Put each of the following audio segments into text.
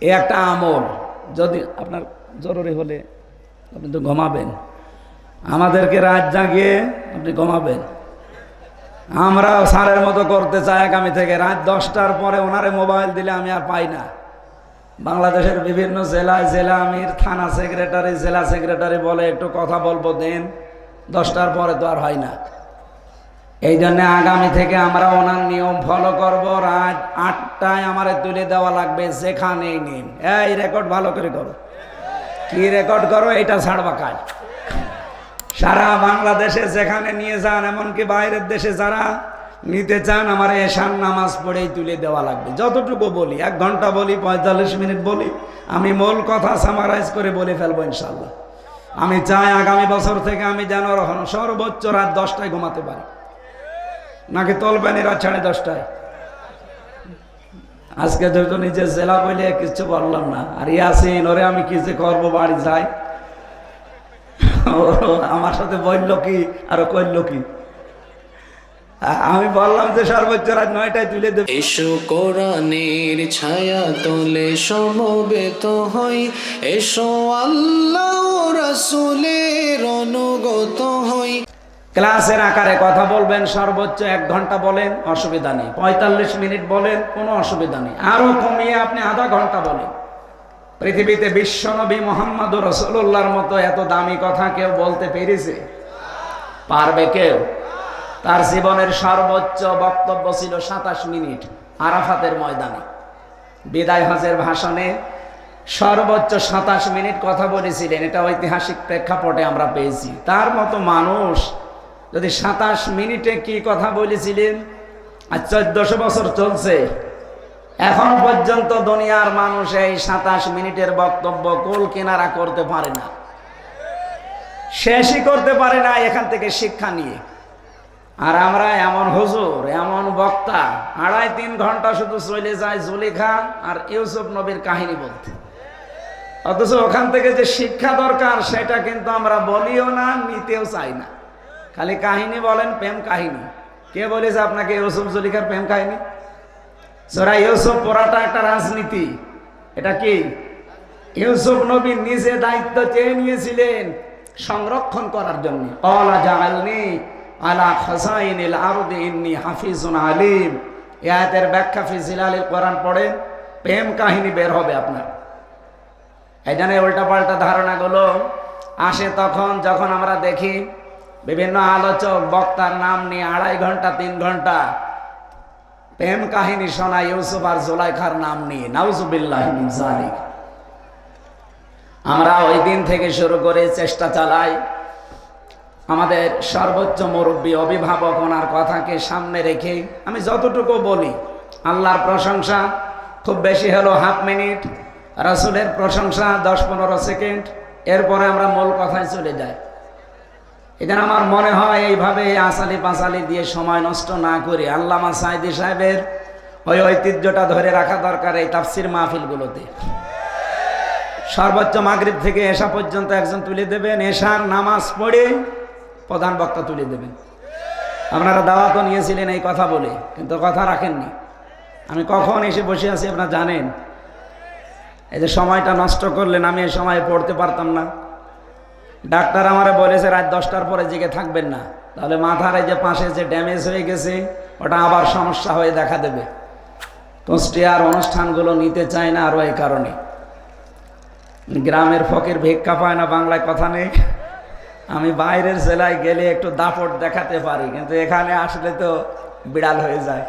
এ একটা আমল। যদি আপনার জরুরি হলে আপনি তো ঘুমাবেন, আমাদেরকে রাত জাগিয়ে আপনি ঘুমাবেন। আমরা সারের মতো করতে চাই আগামী থেকে রাত 10টার পরে ওনারে মোবাইল দিলে আমি আর পাই না। বাংলাদেশের বিভিন্ন জেলায় জেলা আমির, থানা সেক্রেটারি, জেলা সেক্রেটারি বলে একটু কথা বলবো দেন, 10টার পরে তো আর হয় না। এই জন্য আগামী থেকে আমরা ওনার নিয়ম ফলো করব। রাত 8টায় আমারে তুলে দেওয়া লাগবে যেখানেই নিন। এই রেকর্ড ভালো করে করো। কি রেকর্ড করো? এটা ছাড়বা কাজ। সারা বাংলাদেশে যেখানে নিয়ে যান, এমনকি বাইরের দেশে যারা নিতে চান, আমার এশার নামাজ পড়েই তুলে দেওয়া লাগবে। যতটুকু বলি, 1 ঘন্টা বলি, 45 মিনিট বলি, আমি মূল কথা সামারাইজ করে বলে ফেলবো ইনশাল্লাহ। আমি চাই আগামী বছর থেকে আমি যেন সর্বোচ্চ রাত 10টায় ঘুমাতে পারি। নাকি তলবেন রাত 10:30টায়? আজকে যেহেতু নিজের জেলা বলে কিছু বললাম না। আর ইয়াসিন ওরে আমি কি যে করবো, বাড়ি যাই আমার সাথে বলল কি আর কইল কি। আমি বললাম যে সর্বোচ্চ রাত 9টায় তুলে দেব। এসো কোরআনের ছায়া তোলে সমবেত হই, এসো আল্লাহ রাসূলের অনুগত হই। ক্লাসের আকারে কথা বলবেন, সর্বোচ্চ 1 ঘন্টা বলেন, অসুবিধা নেই। 45 মিনিট বলেন, কোনো অসুবিধা নেই। আরো কমিয়ে আপনি আধা ঘন্টা বলেন। পৃথিবীতে বিশ্বনবী মুহাম্মদুর রাসূলুল্লাহর মতো এত দামি কথা কেউ বলতে পেরেছে? পারবে কেউ? তার জীবনের সর্বোচ্চ বক্তব্য ছিল 27 মিনিট আরাফাতের ময়দানে। বিদায় হজের ভাষণে সর্বোচ্চ 27 মিনিট কথা বলেছিলেন। এটা ঐতিহাসিক প্রেক্ষাপটে আমরা পেয়েছি। তার মতো মানুষ যদি 27 মিনিটে কি কথা বলেছিলেন, আর 1400 বছর চলছে, এখন পর্যন্ত দুনিয়ার মানুষ এই 27 মিনিটের বক্তব্য কুল কিনারা করতে পারে না, শেষই করতে পারে না এখান থেকে শিক্ষা নিয়ে। আর আমরা এমন হুজুর, এমন বক্তা, 2.5-3 ঘন্টা শুধু চলে যায় জুলেখা আর ইউসুফ নবীর কাহিনী বলতে। অথচ ওখান থেকে যে শিক্ষা দরকার সেটা কিন্তু আমরা বলিও না, নিতেও চাই না। খালি কাহিনী বলেন, প্রেম কাহিনী। কে বলেছে আপনাকে ইউসুফ জুলেখার প্রেম কাহিনী? সূরা ইউসুফ পড়াটা একটা রাজনীতি। এটা কি? ইউসুফ নবী নিজে দায়িত্ব চেয়ে নিয়েছিলেন সংরক্ষণ করার জন্য। আলা জাআলনি আলা খাসাইনিল আরদি ইন্নী হাফিজুন আলিম। এই আয়াতের ব্যাখ্যা ফি জিলালিল কোরআন পড়েন, প্রেম কাহিনী বের হবে আপনার। এই জন্য উল্টাপাল্টা ধারণাগুলো আসে তখন যখন আমরা দেখি বিভিন্ন আলোচক বক্তার নাম নিয়ে 2.5 ঘন্টা 3 ঘন্টা প্রেম কাহিনী শোনায় ইউসুফ আর জুলাইখার নাম নিয়ে। নাউজুবিল্লাহি মিন যালিক। আমরা ওই দিন থেকে শুরু করে চেষ্টা চালাই আমাদের সর্বোচ্চ মুরব্বী অভিভাবক ওনার কথাকে সামনে রেখে আমি যতটুকু বলি, আল্লাহর প্রশংসা খুব বেশি হলো 1/2 মিনিট, রাসূলের প্রশংসা 10-15 সেকেন্ড, এরপরে আমরা মূল কথায় চলে যাই। এখানে আমার মনে হয় এইভাবে আসালি পাসালি দিয়ে সময় নষ্ট না করে আল্লামা সাঈদী সাহেবের ওই ঐতিহ্যটা ধরে রাখা দরকার। এই তাফসির মাহফিলগুলোতে সর্বোচ্চ মাগরিব থেকে এশা পর্যন্ত একজন তুলে দেবেন, এশার নামাজ পড়ে প্রধান বক্তা তুলে দেবেন। আপনারা দাওয়াতও নিয়েছিলেন এই কথা বলে, কিন্তু কথা রাখেননি। আমি কখন এসে বসে আছি আপনারা জানেন? এই যে সময়টা নষ্ট করলেন, আমি এই সময় পড়তে পারতাম না। ডাক্তার আমারে বলেছে রাত 10টার পরে জেগে থাকবেন না, তাহলে মাথার এই যে পাশে যে ড্যামেজ হয়ে গেছে ওটা আবার সমস্যা হয়ে দেখা দেবে। কুষ্টিয়ার অনুষ্ঠানগুলো নিতে চায় না আরও এই কারণে। গ্রামের ফকির ভিক্ষা পায় না, বাংলায় কথা নেই। আমি বাইরের জেলায় গেলে একটু দাপট দেখাতে পারি, কিন্তু এখানে আসলে তো বিড়াল হয়ে যায়।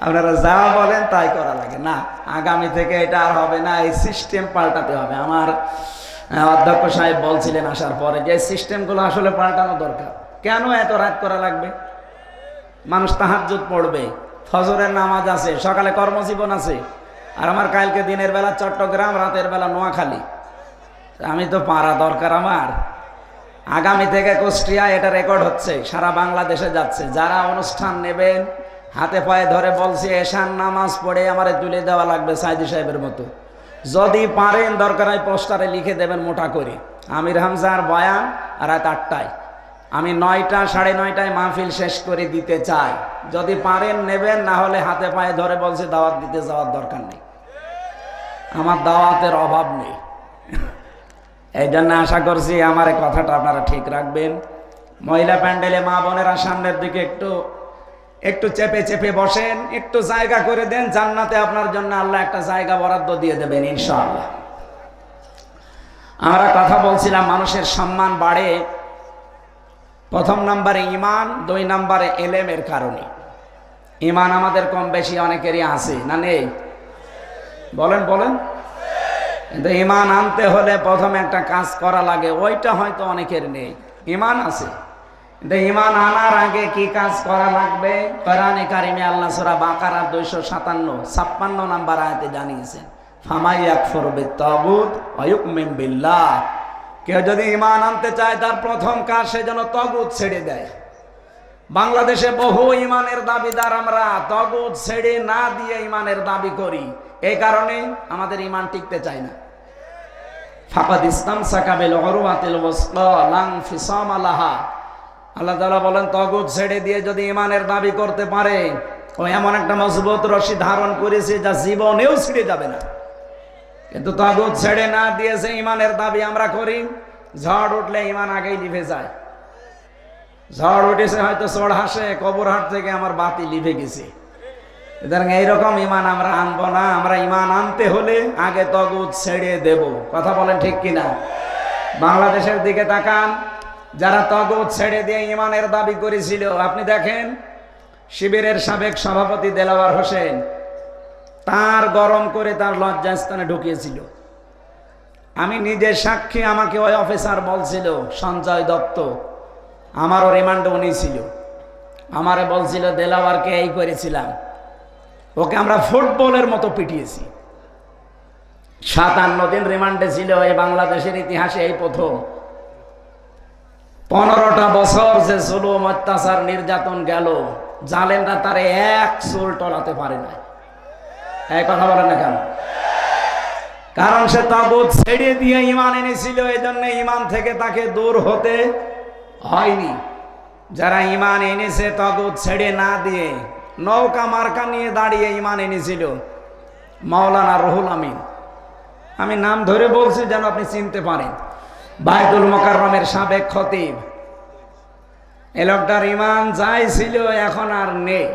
আপনারা যা বলেন তাই করা লাগে না। আগামী থেকে এটা আর হবে না, এই সিস্টেম পাল্টাতে হবে। আমার অধ্যক্ষ সাহেব বলছিলেন আসার পরে যে সিস্টেমগুলো আসলে পাল্টানো দরকার। কেন এত রাত করা লাগবে? মানুষ তাহাজ্জুদ পড়বে, ফজরের নামাজ আছে, সকালে কর্মজীবন আছে। আর আমার কালকে দিনের বেলা চট্টগ্রাম, রাতের বেলা নোয়াখালী। আমি তো পারা দরকার আমার। আগামী থেকে কুষ্টিয়া এটা রেকর্ড হচ্ছে, সারা বাংলাদেশে যাচ্ছে। যারা অনুষ্ঠান নেবেন হাতে পায়ে ধরে বলছি এশার নামাজ পড়ে আমারে তুলে দেওয়া লাগবে সাঈদী সাহেবের মতো। যদি পারেন দরকার হয় পোস্টারে লিখে দেবেন মোটা করে, আমির হামজার বয়ান রাত 8টায়। আমি 9টা 9:30টায় মাহফিল শেষ করে দিতে চাই। যদি পারেন নেবেন, না হলে হাতে পায়ে ধরে বলছি দাওয়াত দিতে যাওয়ার দরকার নেই। আমার দাওয়াতের অভাব নেই। এই জন্য আশা করছি আমার এই কথাটা আপনারা ঠিক রাখবেন। মহিলা প্যান্ডেলে মা বোনেরা সামনের দিকে একটু চেপে চেপে বসেন, একটু জায়গা করে দেন, জান্নাতে আপনার জন্য আল্লাহ একটা জায়গা বরাদ্দ দিয়ে দেবেন ইনশাআল্লাহ। আমরা কথা বলছিলাম মানুষের সম্মান বাড়ে প্রথম নম্বরে ঈমান, 2 নম্বরে ইলমের কারণে। ঈমান আমাদের কম বেশি অনেকেরই আছে না নেই? বলেন বলেন। কিন্তু ঈমান আনতে হলে প্রথমে একটা কাজ করা লাগে, ওইটা হয়তো অনেকের নেই। ঈমান আছে কিন্তু ঈমান আনার আগে কি কাজ করা লাগবে? কোরআনে কারিমে আল্লাহ সূরা বাকারা 257-56 নম্বর আয়াতে জানিয়েছেন, ফামাই ইয়াকফুর বিত-তাগুত ওয়া ইউমিন বিল্লাহ। কেউ যদি ঈমান আনতে চায় তার প্রথম কাজ সে যেন তাগুত ছেড়ে দেয়। বাংলাদেশে বহু ঈমানের দাবিদার আমরা তাগুত ছেড়ে না দিয়ে ঈমানের দাবি করি, এই কারণে আমাদের ঈমান টিকতে চায় না। ফাকাদ ইসতামসাকা বিল উরওয়াতিল ওয়াসকা লা ইনফিসামা লাহা। আল্লাহ তাআলা বলেন তাগুত ছেড়ে দিয়ে যদি ঈমানের দাবি করতে পারে, ও এমন একটা মজবুত রশি ধারণ করেছে যা জীবনেও ছিঁড়ে যাবে না। কিন্তু তাগুত ছেড়ে না দিয়েছে ঈমানের দাবি আমরা করি, ঝড় উঠলে ঈমান আগেই লিভে যায়। ঝড় উঠেছে হয়তো চড় হাসে, কবর হাট থেকে আমার বাতি লিভে গেছে। সুতরাং এইরকম ঈমান আমরা আনবো না। আমরা ঈমান আনতে হলে আগে তাগুত ছেড়ে দেব। কথা বলেন ঠিক কিনা? বাংলাদেশের দিকে তাকান, যারা তাগুত ছেড়ে দিয়ে ঈমানের দাবি করেছিল, আপনি দেখেন শিবিরের সাবেক সভাপতি দেলাওয়ার হোসেন তার গরম করে তার লজ্জাস্থানে ঢুকিয়েছিল। আমি নিজে সাক্ষী, আমাকে ওই অফিসার বলছিল, সঞ্জয় দত্ত, আমারও রিমান্ডে উনি ছিল, আমারে বলছিল দেলাওয়ারকে এই করেছিলাম, ওকে আমরা ফুটবলের মতো পিটিয়েছি। 57 দিন রিমান্ডে ছিল, এই বাংলাদেশের ইতিহাসে এই প্রথম। 15টা বছর যে জুলুম অত্যাচার নির্যাতন গেল, জালেমরা তারে এক চুল টলাতে পারে না। এই কথা বলেন না কেন? কারণ সে তাগুত ছেড়ে দিয়ে ঈমান এনেছিল, এই জন্য ঈমান থেকে তাকে দূর হতে হয়নি। যারা ঈমান এনেছে তাগুত ছেড়ে না দিয়ে, নৌকা মার্কা নিয়ে দাঁড়িয়ে ঈমান এনেছিল, মাওলানা রুহুল আমিন, আমি নাম ধরে বলছি যেন আপনি চিনতে পারেন, বায়তুল মোকাররমের সাবেক খতিব। এ লোকটার ঈমান যাই ছিল এখন আর নেই।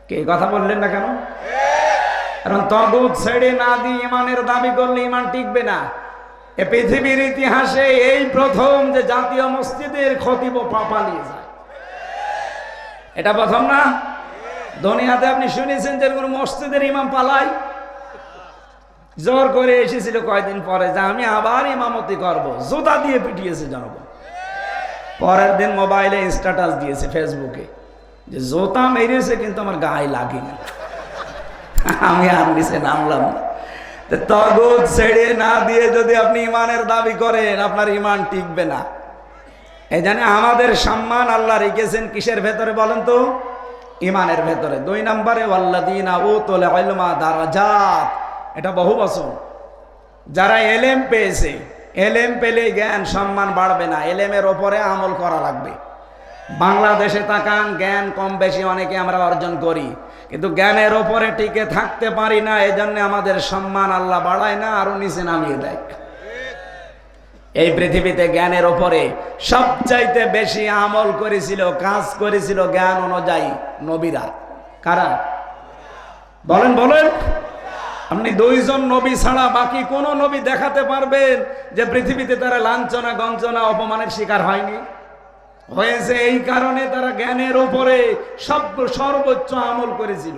কে কথা বললেন না কেন? কারণ তাগুত ছেড়ে না দিয়ে ঈমানের দাবি করলে ঈমান টিকবে না। এ পৃথিবীর ইতিহাসে এই প্রথম যে জাতীয় মসজিদের খতিব পালিয়ে যায়, এটা প্রথম না। দুনিয়াতে আপনি শুনেছেন যে কোন মসজিদের ইমাম পালায়? জোর করে এসেছিল কয়দিন পরে যে আমি আবার ইমামতি করব, জুতা দিয়ে পিটিয়েছে জনগণ। পরের দিন মোবাইলে স্ট্যাটাস দিয়েছে ফেসবুকে যে জুতা মেরেছে কিন্তু আমার গায়ে লাগেনি। আমি আর নিচে নামলাম না। তাগুত ছেড়ে না দিয়ে যদি আপনি ঈমানের দাবি করেন, আপনার ঈমান টিকবে না। এই জন্য আমাদের সম্মান আল্লাহ রেখেছেন কিসের ভেতরে বলেন তো? ঈমানের ভেতরে। 2 নম্বরে ওয়াল্লাযীনা উতুল ইলমা দারাজাত, এটা বহু বছর। যারা এলেম পেয়েছে, এলেম পেলে জ্ঞান সম্মান বাড়বে না, এলেমের ওপরে আমল করা লাগবে। বাংলাদেশে তাকান, জ্ঞান কম বেশি অনেকে আমরা অর্জন করি, কিন্তু জ্ঞানের ওপরে টিকে থাকতে পারি না। এই জন্য আমাদের সম্মান আল্লাহ বাড়ায় না, আরো নিচে নামিয়ে দেয়। এই পৃথিবীতে জ্ঞানের ওপরে সবচাইতে বেশি আমল করেছিল, কাজ করেছিল জ্ঞান অনুযায়ী নবীরা। কারা? বলেন বলেন। আপনি 2 জন নবী ছাড়া বাকি কোন নবী দেখাতে পারবেন যে পৃথিবীতে তারা লাঞ্ছনা গঞ্জনা অপমানের শিকার হয়নি? হয়েছে। এই কারণে তারা জ্ঞানের উপরে সর্বোচ্চ আমল করেছিল।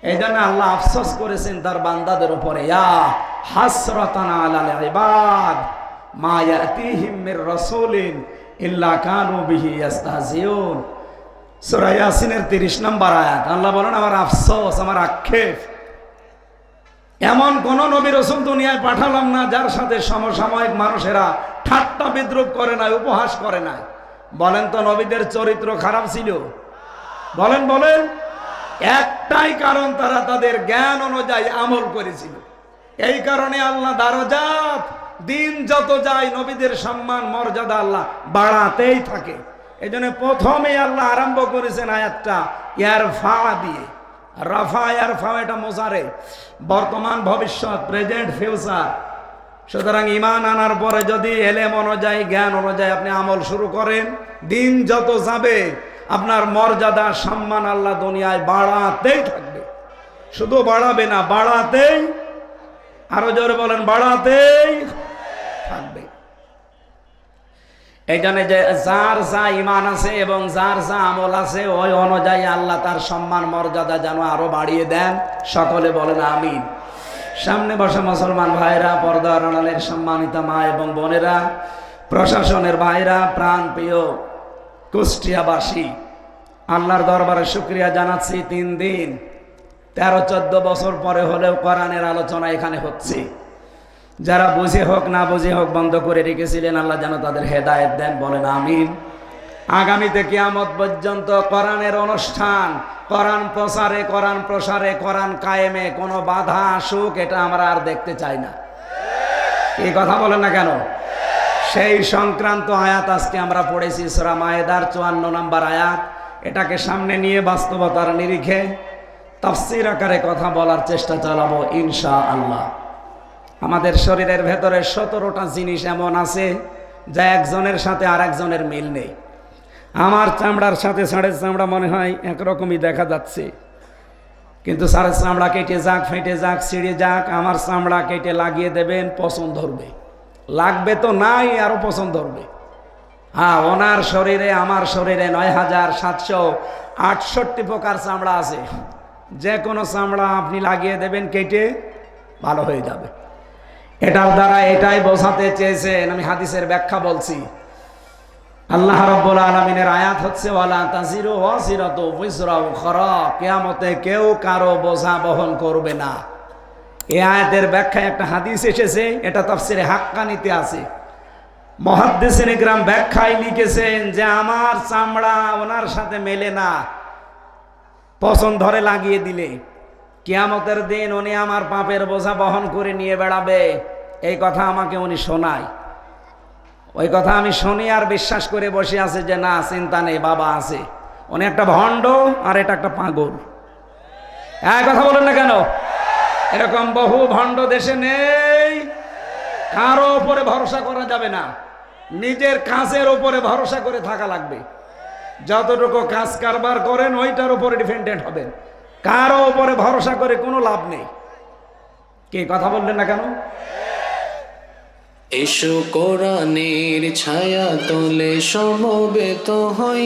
এই জন্য আল্লাহ আফসোস করেছেন তার বান্দাদের উপরে, ইয়া হাসরাতান আলাল ইবাদ মা ইয়াতিহিম মির রাসূলিন ইল্লা কানু বিহি ইস্তাহজিউন। সূরা ইয়াসিনের 30 নম্বর আয়াত। আল্লাহ বলেন আমার আফসোস, আমার আক্ষেপ, এমন কোন নবী রাসূল দুনিয়ায় পাঠালাম না যার সাথে সমসাময়িক মানুষেরা ঠাট্টা বিদ্রুপ করে নাই, উপহাস করে নাই। বলেন তো নবীদের চরিত্র খারাপ ছিল? বলেন বলেন। একটাই কারণ, তারা তাদের জ্ঞান অনুযায়ী আমল করেছিল। এই কারণে আল্লাহ দারাজাত, দিন যত যায় নবীদের সম্মান মর্যাদা আল্লাহ বাড়াতেই থাকে। এই জন্য প্রথমে আল্লাহ আরম্ভ করেছেন আয়াতটা ইয়ারফা দিয়ে, রাফা ইয়ারফা এটা মোজারে, বর্তমান ভবিষ্যৎ, প্রেজেন্ট ফিউচার। সুতরাং ঈমান আনার পরে যদি এলেম অনুযায়ী, জ্ঞান অনুযায়ী আপনি আমল শুরু করেন, দিন যত যাবে আপনার মর্যাদা সম্মান আল্লাহ দুনিয়ায় বাড়াতেই থাকবে। শুধু বাড়াবে না, বাড়াতেই, আরো জোরে বলেন, বাড়াতেই থাকবে। এই জন্য যে যার যা ঈমান আছে এবং যার যা আমল আছে ওই অনুযায়ী আল্লাহ তার সম্মান মর্যাদা যেন আরো বাড়িয়ে দেন। সকলে বলেন আমিন। সামনে বসা মুসলমান ভাইরা, পর্দার আড়ালের সম্মানিত মা এবং বোনেরা, প্রশাসনের ভাইরা, প্রাণ প্রিয় কুষ্টিয়াবাসী, আল্লাহর দরবারে শুকরিয়া জানাচ্ছি। 3 দিন 13-14 বছর পরে হলেও কোরআনের আলোচনা এখানে হচ্ছে। যারা বুঝে হোক না বুঝে হোক বন্ধ করে রেখেছিলেন, আল্লাহ যেন তাদের হেদায়েত দেন, বলেন আমিন। আগামীতে কিয়ামত পর্যন্ত কোরআনের অনুষ্ঠান, কোরআন প্রচারে, কোরআন প্রসারে, কোরআন কায়েমে কোনো বাধা আসুক, এটা আমরা আর দেখতে চাই না। এই কথা বলেন না কেন? সেই সংক্রান্ত আয়াত আজকে আমরা পড়েছি, সূরা মায়েদার 54 নম্বর আয়াত। এটাকে সামনে নিয়ে বাস্তবতার নিরিখে তাফসীর আকারে কথা বলার চেষ্টা চালাবো ইনশাআল্লাহ। আমাদের শরীরের ভেতরে 17টা জিনিস এমন আছে যা একজনের সাথে আর একজনের মিল নেই। আমার চামড়ার সাথে ষাঁড়ের চামড়া মনে হয় একরকমই দেখা যাচ্ছে, কিন্তু ষাঁড়ের চামড়া কেটে যাক, ফেটে যাক, ছিঁড়ে যাক, আমার চামড়া কেটে লাগিয়ে দেবেন, পছন্দ ধরবে। লাগবে তো নাই, আরো পছন্দ ধরবে। হ্যাঁ, ওনার শরীরে আমার শরীরে 9768 প্রকার চামড়া আছে। যে কোনো চামড়া আপনি লাগিয়ে দেবেন, কেটে ভালো হয়ে যাবে। এটার দ্বারা এটাই বোঝাতে চেয়েছেন, আমি হাদিসের ব্যাখ্যা বলছি। আল্লাহ রাব্বুল আলামিনের আয়াত হচ্ছে, ওয়ালা তাজিরু ওয়াজিরাতু বিজরা উখরা, কিয়ামতে কেউ কারো বোঝা বহন করবে না। এই আয়াতের ব্যাখ্যায় একটা হাদিস এসেছে, এটা তাফসিরে হাক্কানিতে আছে। মুহাদ্দিসিন ইকরাম ব্যাখ্যায় লিখেছেন যে আমার চামড়া ওনার সাথে মেলে না, পছন্দ ধরে লাগিয়ে দিলে কিয়ামতের দিন উনি আমার পাপের বোঝা বহন করে নিয়ে বেড়াবে। এই কথা আমাকে উনি শোনায়। ওই কথা আমি শুনি আর বিশ্বাস করে বসে আছে যে না, চিন্তা নেই, বাবা আছে। উনি একটা ভণ্ড আর এটা একটা পাগল। এই কথা বলেন না কেন? এরকম বহু ভণ্ড দেশে নেই। কারো উপরে ভরসা করা যাবে না, নিজের কাজের উপরে ভরসা করে থাকা লাগবে। যতটুকু কাজ কারবার করেন ওইটার উপরে ডিপেন্ডেন্ট হবেন, কারো উপরে ভরসা করে কোনো লাভ নেই। কি কথা বললেন না কেন? এসো কোরআনের ছায়া তলে সমবেত হই,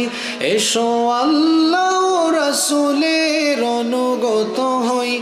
এসো আল্লাহ রাসূলের অনুগত হই।